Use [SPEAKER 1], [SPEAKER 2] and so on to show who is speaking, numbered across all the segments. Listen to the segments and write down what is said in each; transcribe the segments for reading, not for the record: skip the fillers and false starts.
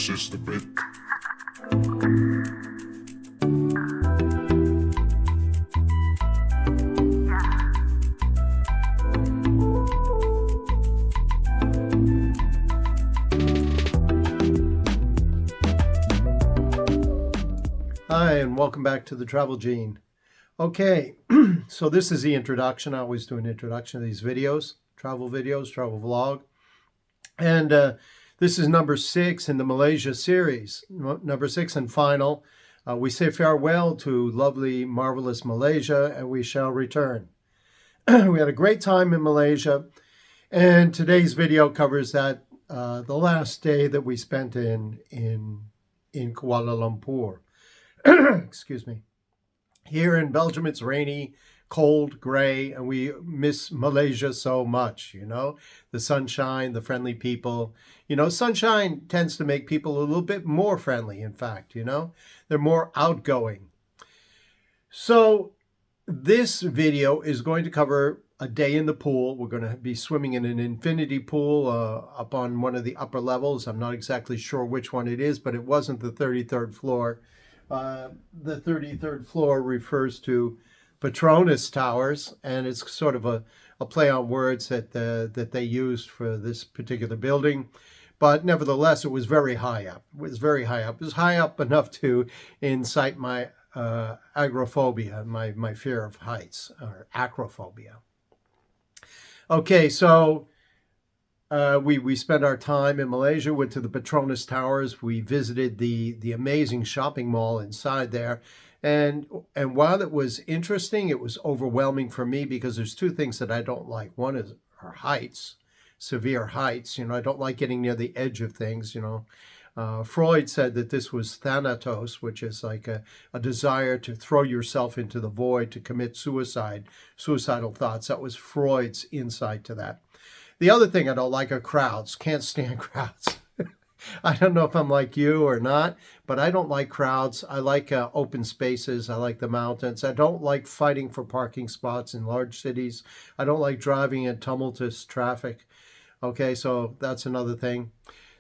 [SPEAKER 1] This is the bit.
[SPEAKER 2] Hi, and welcome back to the Travel Gene. Okay, so this is the introduction. I always do an introduction to these videos, travel vlog. And this is number 6 in the Malaysia series, number 6 and final. We say farewell to lovely, marvelous Malaysia, and we shall return. We had a great time in Malaysia, and today's video covers that the last day that we spent in Kuala Lumpur. Excuse me. Here in Belgium, it's rainy, cold, gray, and we miss Malaysia so much, you know, the sunshine, the friendly people. You know, sunshine tends to make people a little bit more friendly, in fact, you know, they're more outgoing. So this video is going to cover a day in the pool. We're going to be swimming in an infinity pool up on one of the upper levels. I'm not exactly sure which one it is, but it wasn't the 33rd floor. The 33rd floor refers to Petronas Towers, and it's sort of a play on words that they used for this particular building. But nevertheless, it was very high up. It was very high up. It was high up enough to incite my agoraphobia, my fear of heights, or acrophobia. Okay, so we spent our time in Malaysia, went to the Petronas Towers. We visited the amazing shopping mall inside there. And while it was interesting, it was overwhelming for me because there's two things that I don't like. One is heights, severe heights. You know, I don't like getting near the edge of things, you know. Freud said that this was thanatos, which is like a desire to throw yourself into the void, to commit suicide, suicidal thoughts. That was Freud's insight to that. The other thing I don't like are crowds. Can't stand crowds. I don't know if I'm like you or not, but I don't like crowds. I like open spaces. I like the mountains. I don't like fighting for parking spots in large cities. I don't like driving in tumultuous traffic. Okay, so that's another thing.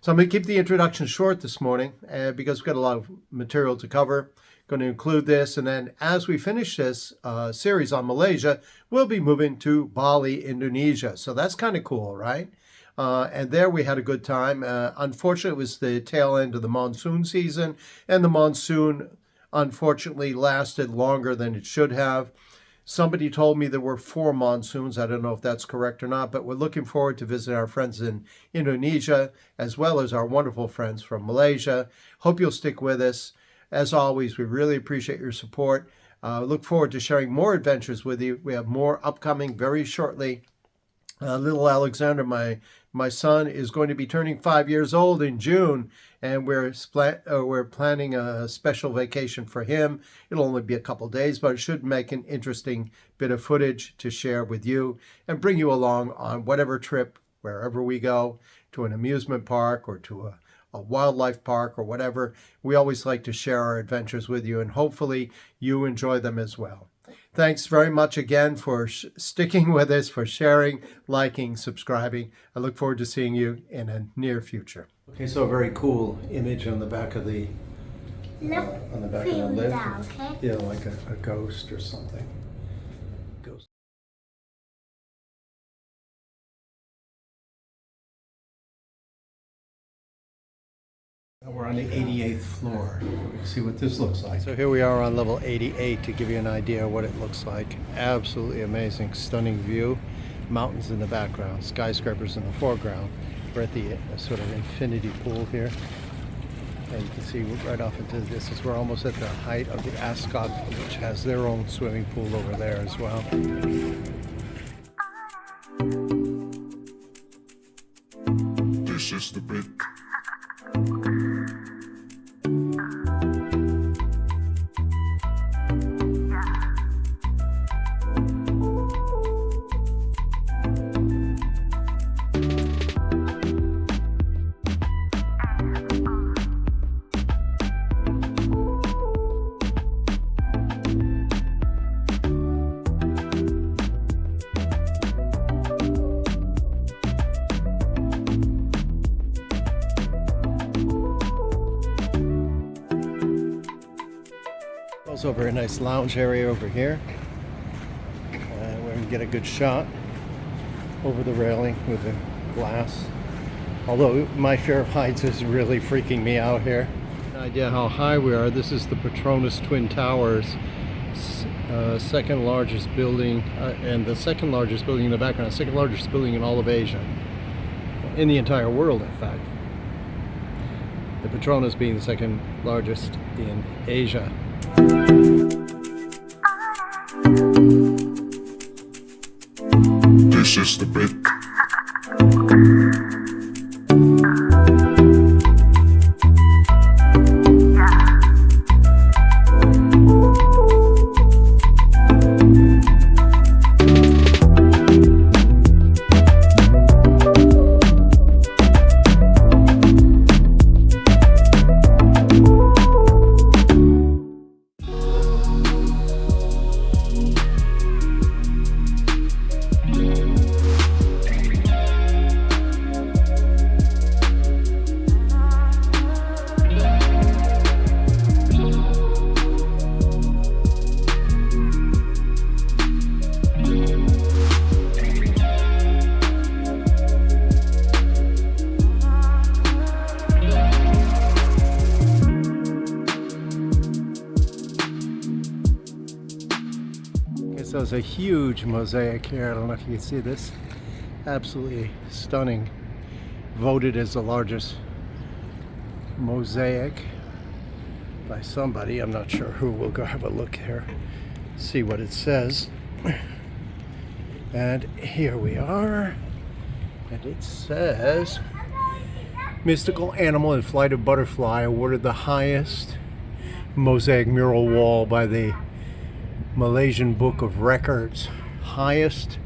[SPEAKER 2] So I'm going to keep the introduction short this morning because we've got a lot of material to cover. Going to include this, and then as we finish this series on Malaysia, we'll be moving to Bali, Indonesia. So that's kind of cool, right? And there we had a good time. Unfortunately, it was the tail end of the monsoon season, and the monsoon, unfortunately, lasted longer than it should have. Somebody told me there were 4 monsoons. I don't know if that's correct or not, but we're looking forward to visiting our friends in Indonesia, as well as our wonderful friends from Malaysia. Hope you'll stick with us. As always, we really appreciate your support. Look forward to sharing more adventures with you. We have more upcoming very shortly. Little Alexander, my son, is going to be turning 5 years old in June, and we're planning a special vacation for him. It'll only be a couple days, but it should make an interesting bit of footage to share with you and bring you along on whatever trip, wherever we go, to an amusement park or to a wildlife park or whatever. We always like to share our adventures with you, and hopefully you enjoy them as well. Thanks very much again for sticking with us, for sharing, liking, subscribing. I look forward to seeing you in a near future. Okay, so a very cool image on the back of the lift. Okay? Yeah, like a ghost or something. Ghost. We're on the 88th floor. We can see what this looks like. So here we are on level 88 to give you an idea of what it looks like. Absolutely amazing, stunning view. Mountains in the background, skyscrapers in the foreground. We're at the sort of infinity pool here. And you can see right off into the distance, we're almost at the height of the Ascot, which has their own swimming pool over there as well.
[SPEAKER 1] This is the bit.
[SPEAKER 2] Also a very nice lounge area over here. Where we can get a good shot over the railing with the glass. Although my fear of heights is really freaking me out here. An idea how high we are. This is the Petronas Twin Towers, second largest building, and the second largest building in the background, second largest building in all of Asia, in the entire world, in fact. The Petronas being the second largest in Asia.
[SPEAKER 1] This is the bit.
[SPEAKER 2] So it's a huge mosaic here. I don't know if you can see this. Absolutely stunning. Voted as the largest mosaic by somebody. I'm not sure who. We'll go have a look here, see what it says. And here we are. And it says, mystical animal and flight of butterfly awarded the highest mosaic mural wall by the Malaysian Book of Records. Highest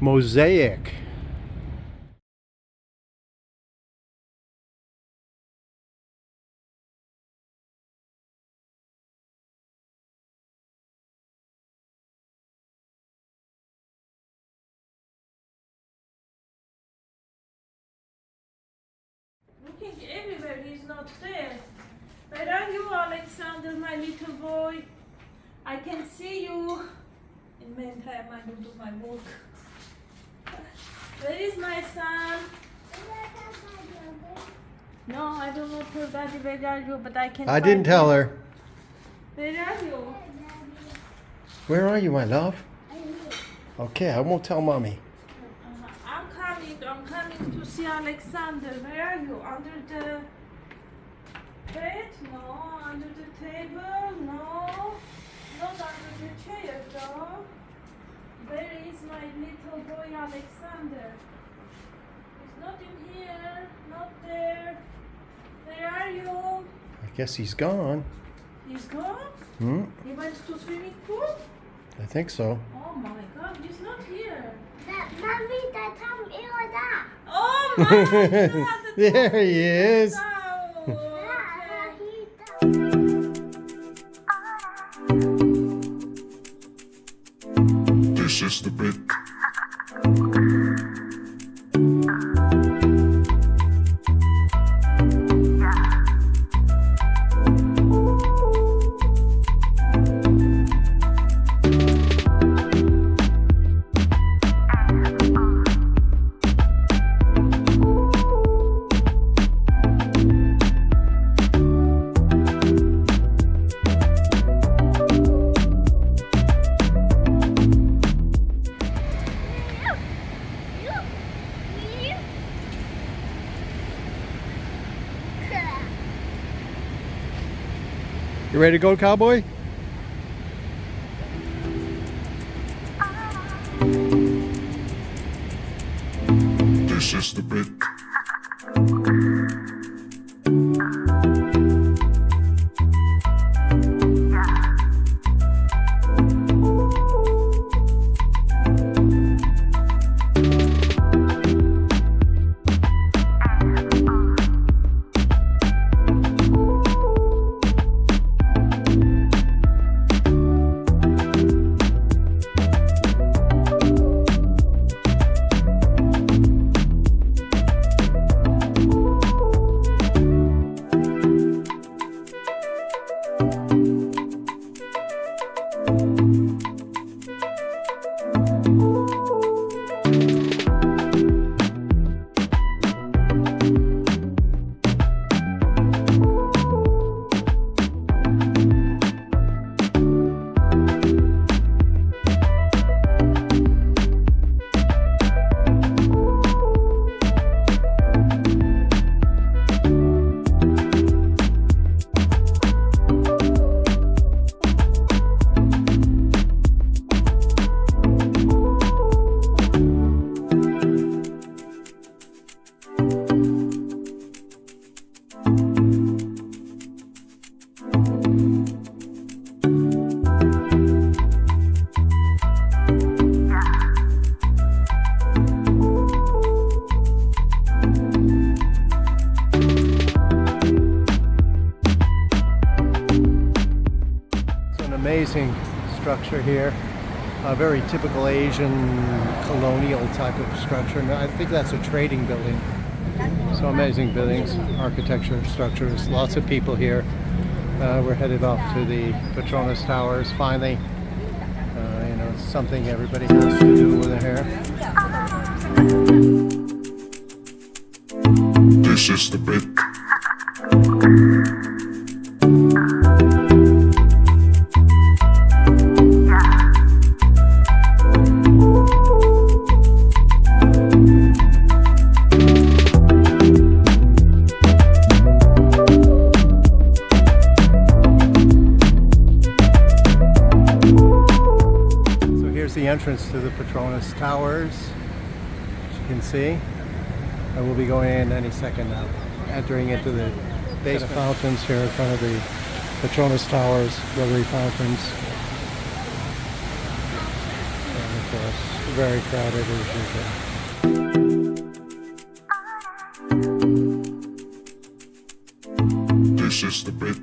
[SPEAKER 2] mosaic.
[SPEAKER 3] Looking everywhere, he's not there. Where are you, Alexander, my little boy? I can see you. In the meantime, I will do my work. Where is my son? No, I don't know her daddy. Where are you? But I can.
[SPEAKER 2] I didn't tell her.
[SPEAKER 3] Where are you?
[SPEAKER 2] Where are you, my love? Okay, I won't tell mommy.
[SPEAKER 3] I'm coming to see Alexander. Where are you? Under the bed? No. Under the table? No. Not under the chair, though. Where is my little boy Alexander? He's not in here, not there. Where are you?
[SPEAKER 2] I guess he's gone.
[SPEAKER 3] He's gone?
[SPEAKER 2] Hmm?
[SPEAKER 3] He went to swimming pool?
[SPEAKER 2] I think so.
[SPEAKER 3] Oh my God, he's not here.
[SPEAKER 4] Mommy, that time it was that.
[SPEAKER 3] Oh my God!
[SPEAKER 2] There he is.
[SPEAKER 1] This is the bit.
[SPEAKER 2] You ready to go, cowboy?
[SPEAKER 1] This is the bit.
[SPEAKER 2] amazing structure here. A very typical Asian colonial type of structure. And I think that's a trading building. So amazing buildings, architecture, structures, lots of people here. We're headed off to the Petronas Towers finally. You know, it's something everybody has to do with their hair.
[SPEAKER 1] This is the bit.
[SPEAKER 2] Entrance to the Petronas Towers, as you can see. I will be going in any second now, entering into the basement. Fountains here in front of the Petronas Towers, rotary fountains. And of course, very crowded as usual.
[SPEAKER 1] This is the bit.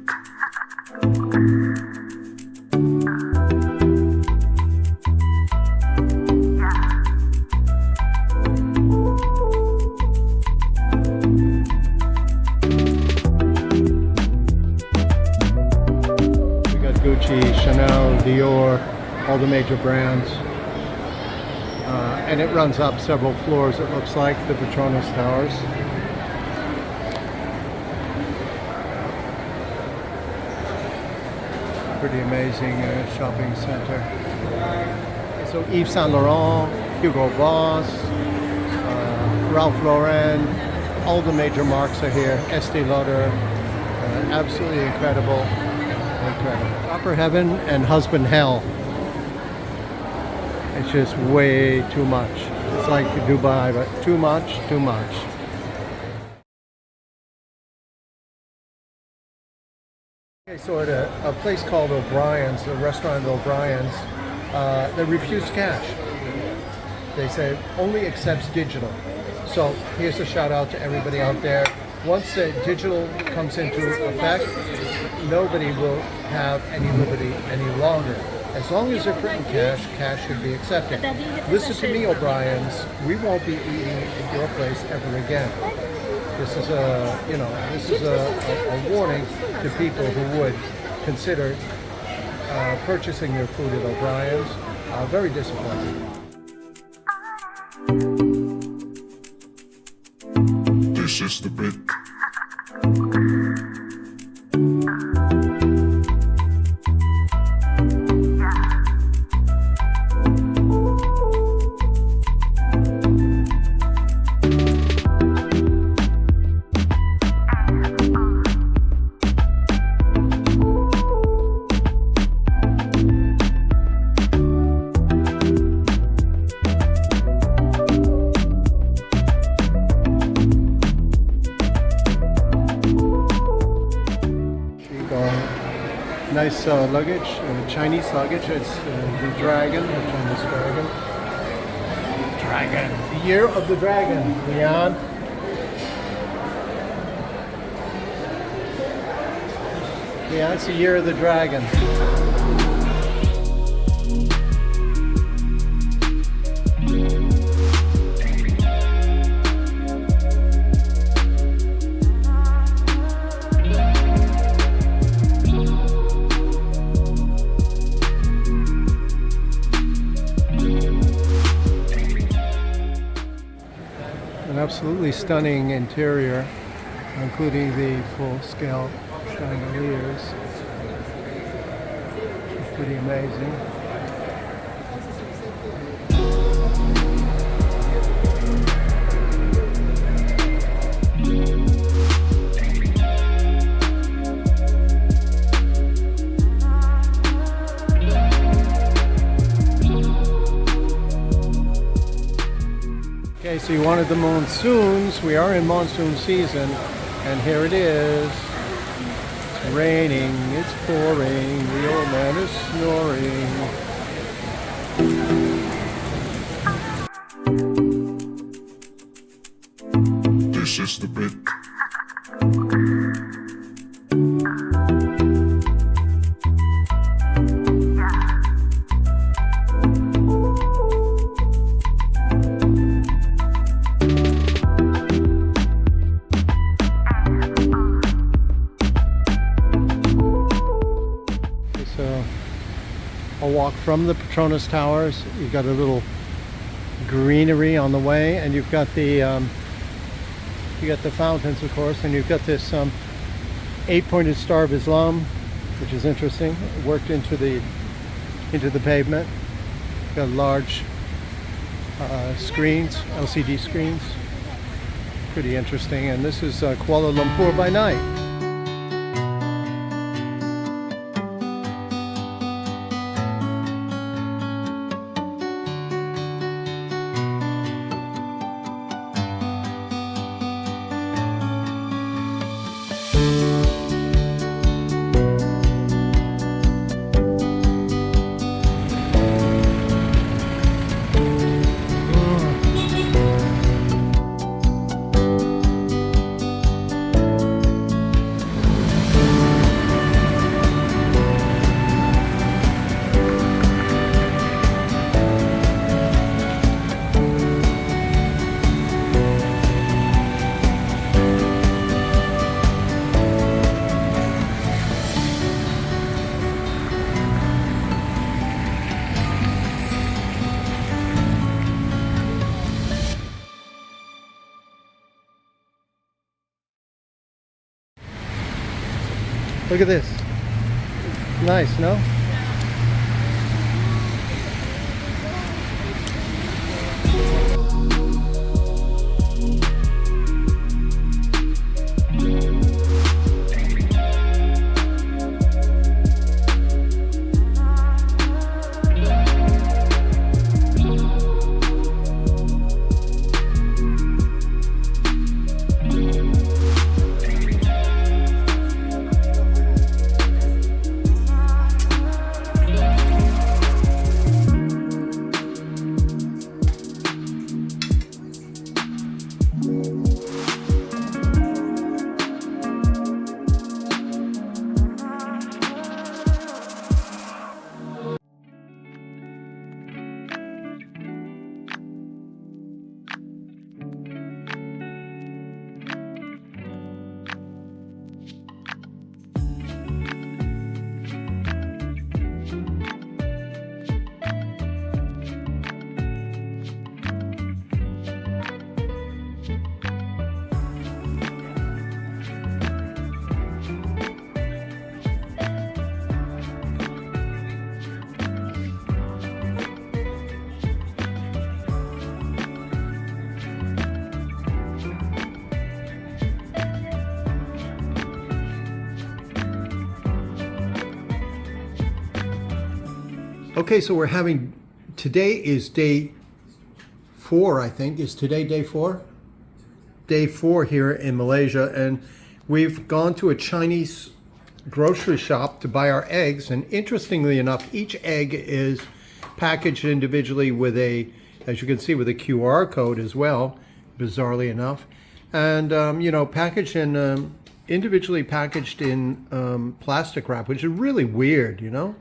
[SPEAKER 2] Chanel, Dior, all the major brands. And it runs up several floors, it looks like, the Petronas Towers. Pretty amazing shopping center. So Yves Saint Laurent, Hugo Boss, Ralph Lauren, all the major marks are here. Estee Lauder, absolutely incredible. Incredible. Upper heaven and husband hell. It's just way too much. It's like Dubai, but too much, too much. Okay, so at a place called O'Brien's, a restaurant at O'Brien's, they refuse cash. They say only accepts digital. So here's a shout out to everybody out there. Once the digital comes into effect, nobody will have any liberty any longer. As long as they're printing cash, cash should be accepted. Listen to me, O'Brien's. We won't be eating at your place ever again. This is a, you know, this is a warning to people who would consider purchasing their food at O'Brien's. Very disappointing.
[SPEAKER 1] This is the bit.
[SPEAKER 2] Nice luggage, Chinese luggage. It's the dragon, the Chinese dragon. Dragon. The year of the dragon, Leon. Yeah, it's the year of the dragon. Absolutely stunning interior, including the full-scale chandeliers. It's pretty amazing. Okay, so you wanted the monsoons. We are in monsoon season, and here it is. It's raining, it's pouring, the old man is snoring.
[SPEAKER 1] This is the bit.
[SPEAKER 2] from the Petronas Towers. You've got a little greenery on the way, and you've got the fountains, of course, and you've got this 8-pointed Star of Islam, which is interesting. It worked into the pavement. It's got large screens, LCD screens. Pretty interesting. And this is Kuala Lumpur by night. Look at this. Nice, no? Okay, so we're having, today is day 4, I think. Is today day 4? Day 4 here in Malaysia, and we've gone to a Chinese grocery shop to buy our eggs, and interestingly enough, each egg is packaged individually with a, as you can see, with a QR code as well, bizarrely enough, and you know, packaged in, individually packaged in plastic wrap, which is really weird, you know?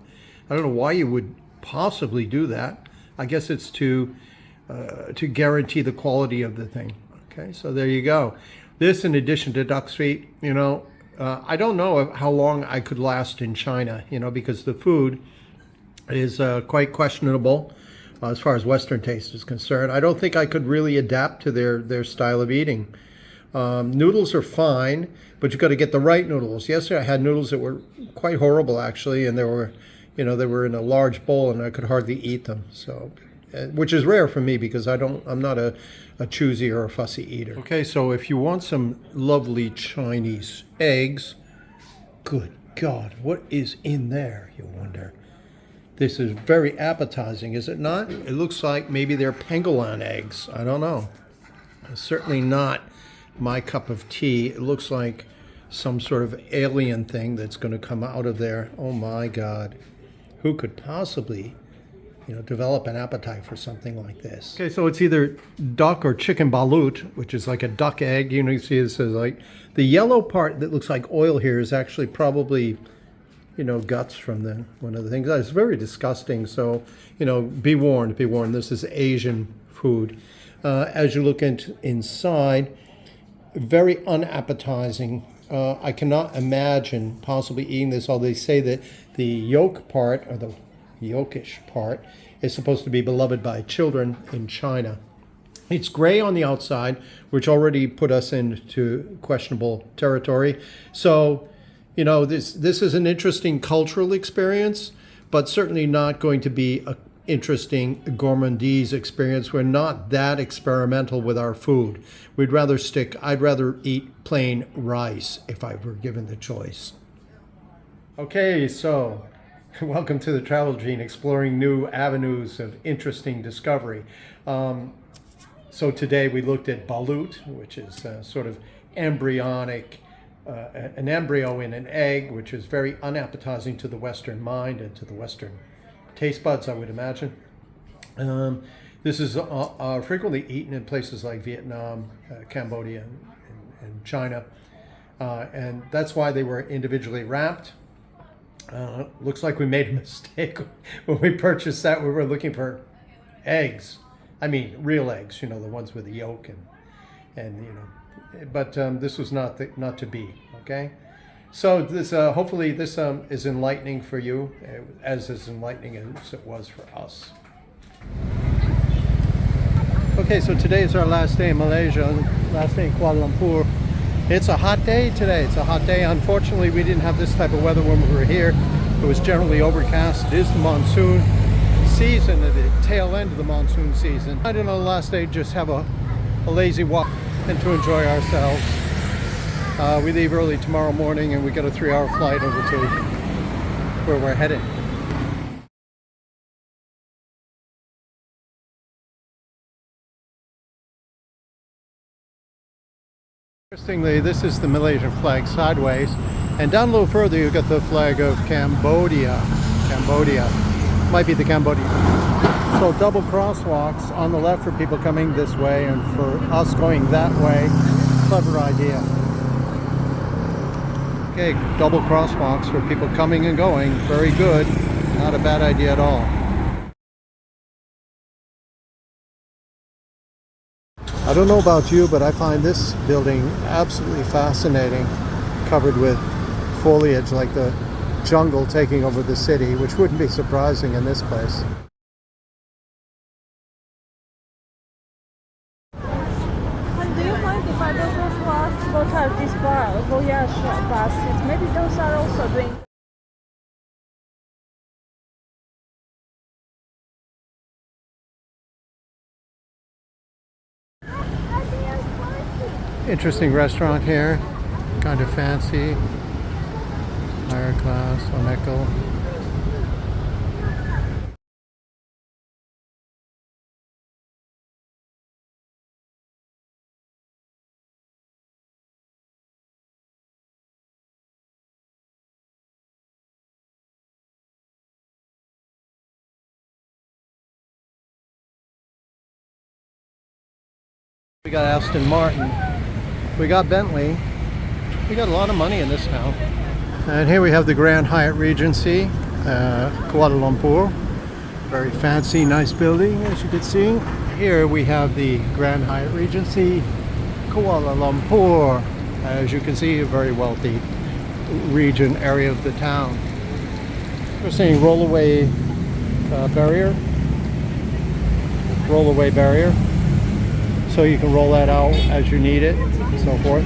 [SPEAKER 2] I don't know why you would possibly do that. I guess it's to guarantee the quality of the thing. Okay, so there you go. This, in addition to duck's feet, you know, I don't know how long I could last in China, you know, because the food is quite questionable as far as Western taste is concerned. I don't think I could really adapt to their style of eating. Noodles are fine, but you've got to get the right noodles. Yesterday I had noodles that were quite horrible, actually, and they were, you know, they were in a large bowl and I could hardly eat them. So, which is rare for me because I'm not a choosy or a fussy eater. Okay, so if you want some lovely Chinese eggs, good God, what is in there, you wonder? This is very appetizing, is it not? It looks like maybe they're pangolin eggs. I don't know. It's certainly not my cup of tea. It looks like some sort of alien thing that's going to come out of there. Oh my God. Who could possibly, you know, develop an appetite for something like this? Okay, so it's either duck or chicken balut, which is like a duck egg. You know, you see this as like, the yellow part that looks like oil here is actually probably, you know, guts from one of the things. It's very disgusting. So, you know, be warned, be warned. This is Asian food. As you look inside, very unappetizing. I cannot imagine possibly eating this, although they say that the yolk part, or the yolkish part, is supposed to be beloved by children in China. It's gray on the outside, which already put us into questionable territory. So, you know, this is an interesting cultural experience, but certainly not going to be an interesting gourmandise experience. We're not that experimental with our food. I'd rather eat plain rice if I were given the choice. Okay, so welcome to the Travel Gene, exploring new avenues of interesting discovery. So today we looked at balut, which is sort of embryonic, an embryo in an egg, which is very unappetizing to the Western mind and to the Western taste buds, I would imagine. This is frequently eaten in places like Vietnam, Cambodia, and China. And that's why they were individually wrapped. Looks like we made a mistake when we purchased that. We were looking for eggs. I mean, real eggs, you know, the ones with the yolk and you know, but this was not to be, okay? So this, hopefully this is enlightening for you, as enlightening as it was for us. Okay, so today is our last day in Malaysia, last day in Kuala Lumpur. It's a hot day today. It's a hot day. Unfortunately, we didn't have this type of weather when we were here. It was generally overcast. It is the monsoon season, at the tail end of the monsoon season. I don't know, last day, just have a lazy walk and to enjoy ourselves. We leave early tomorrow morning and we get a 3-hour flight over to where we're headed. Interestingly, this is the Malaysian flag sideways, and down a little further you've got the flag of Cambodia. Might be the Cambodia. So double crosswalks on the left for people coming this way, and for us going that way. Clever idea. Okay, double crosswalks for people coming and going. Very good. Not a bad idea at all. I don't know about you, but I find this building absolutely fascinating, covered with foliage like the jungle taking over the city, which wouldn't be surprising in this place.
[SPEAKER 3] And do you mind if I don't go to ask what are these voyage buses? Maybe those are also doing.
[SPEAKER 2] Interesting restaurant here, kind of fancy, higher class, Onekel. We got Aston Martin. We got Bentley. We got a lot of money in this town. And here we have the Grand Hyatt Regency, Kuala Lumpur. Very fancy, nice building, as you can see. Here we have the Grand Hyatt Regency, Kuala Lumpur. As you can see, a very wealthy region, area of the town. We're seeing rollaway barrier. Rollaway barrier. So you can roll that out as you need it, and so forth.